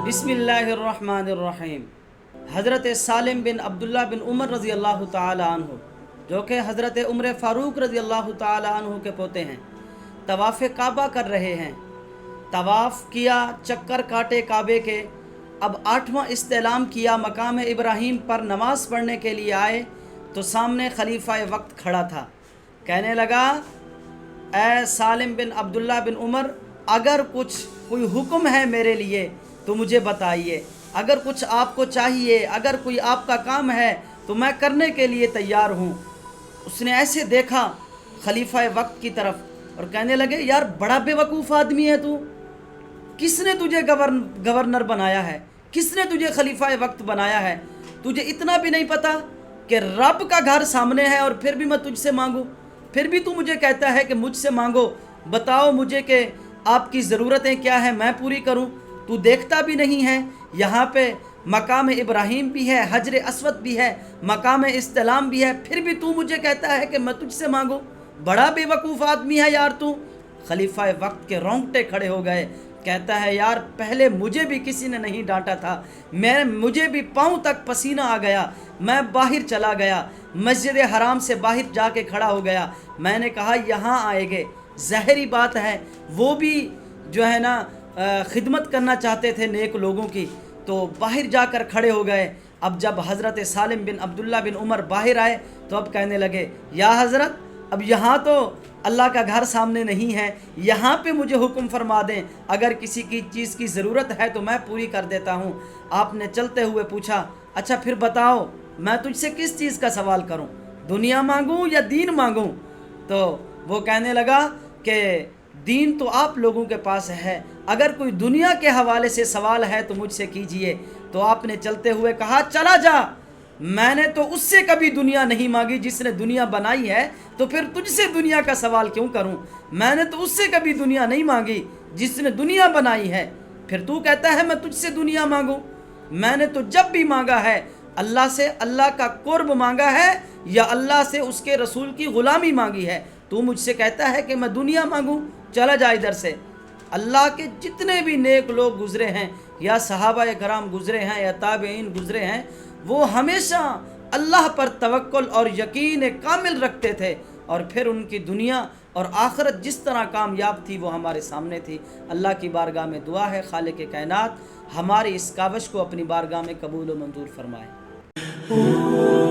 بسم اللہ الرحمن الرحیم۔ حضرت سالم بن عبداللہ بن عمر رضی اللہ تعالی عنہ، جو کہ حضرت عمر فاروق رضی اللہ تعالی عنہ کے پوتے ہیں، طواف کعبہ کر رہے ہیں۔ طواف کیا، چکر کاٹے کعبے کے، اب 8واں استعلام کیا، مقام ابراہیم پر نماز پڑھنے کے لیے آئے تو سامنے خلیفہ وقت کھڑا تھا۔ کہنے لگا، اے سالم بن عبداللہ بن عمر، اگر کوئی حکم ہے میرے لیے تو مجھے بتائیے، اگر کچھ آپ کو چاہیے، اگر کوئی آپ کا کام ہے تو میں کرنے کے لیے تیار ہوں۔ اس نے ایسے دیکھا خلیفہ وقت کی طرف اور کہنے لگے، یار بڑا بے وقوف آدمی ہے تو، کس نے تجھے گورنر بنایا ہے؟ کس نے تجھے خلیفہ وقت بنایا ہے؟ تجھے اتنا بھی نہیں پتا کہ رب کا گھر سامنے ہے اور پھر بھی میں تجھ سے مانگوں؟ پھر بھی تو مجھے کہتا ہے کہ مجھ سے مانگو، بتاؤ مجھے کہ آپ کی ضرورتیں کیا ہیں، میں پوری کروں۔ تو دیکھتا بھی نہیں ہے یہاں پہ مقام ابراہیم بھی ہے، حجر اسود بھی ہے، مقام استلام بھی ہے، پھر بھی تو مجھے کہتا ہے کہ میں تجھ سے مانگوں؟ بڑا بے وقوف آدمی ہے یار تو۔ خلیفہ وقت کے رونگٹے کھڑے ہو گئے۔ کہتا ہے، یار پہلے مجھے بھی کسی نے نہیں ڈانٹا تھا، مجھے بھی پاؤں تک پسینہ آ گیا، میں باہر چلا گیا، مسجد حرام سے باہر جا کے کھڑا ہو گیا، میں نے کہا یہاں آئے گے، ظاہری بات ہے وہ بھی جو ہے نا خدمت کرنا چاہتے تھے نیک لوگوں کی، تو باہر جا کر کھڑے ہو گئے۔ اب جب حضرت سالم بن عبداللہ بن عمر باہر آئے تو اب کہنے لگے، یا حضرت اب یہاں تو اللہ کا گھر سامنے نہیں ہے، یہاں پہ مجھے حکم فرما دیں، اگر کسی کی چیز کی ضرورت ہے تو میں پوری کر دیتا ہوں۔ آپ نے چلتے ہوئے پوچھا، اچھا پھر بتاؤ میں تجھ سے کس چیز کا سوال کروں، دنیا مانگوں یا دین مانگوں؟ تو وہ کہنے لگا کہ دین تو آپ لوگوں کے پاس ہے، اگر کوئی دنیا کے حوالے سے سوال ہے تو مجھ سے کیجئے۔ تو آپ نے چلتے ہوئے کہا، چلا جا، میں نے تو اس سے کبھی دنیا نہیں مانگی جس نے دنیا بنائی ہے، تو پھر تجھ سے دنیا کا سوال کیوں کروں؟ میں نے تو اس سے کبھی دنیا نہیں مانگی جس نے دنیا بنائی ہے، پھر تو کہتا ہے میں تجھ سے دنیا مانگوں؟ میں نے تو جب بھی مانگا ہے اللہ سے اللہ کا قرب مانگا ہے یا اللہ سے اس کے رسول کی غلامی مانگی ہے، تو مجھ سے کہتا ہے کہ میں دنیا مانگوں؟ چلا جا ادھر سے۔ اللہ کے جتنے بھی نیک لوگ گزرے ہیں، یا صحابہ کرام گزرے ہیں یا تابعین گزرے ہیں، وہ ہمیشہ اللہ پر توکل اور یقین کامل رکھتے تھے، اور پھر ان کی دنیا اور آخرت جس طرح کامیاب تھی وہ ہمارے سامنے تھی۔ اللہ کی بارگاہ میں دعا ہے خالق کائنات ہماری اس کاوش کو اپنی بارگاہ میں قبول و منظور فرمائے۔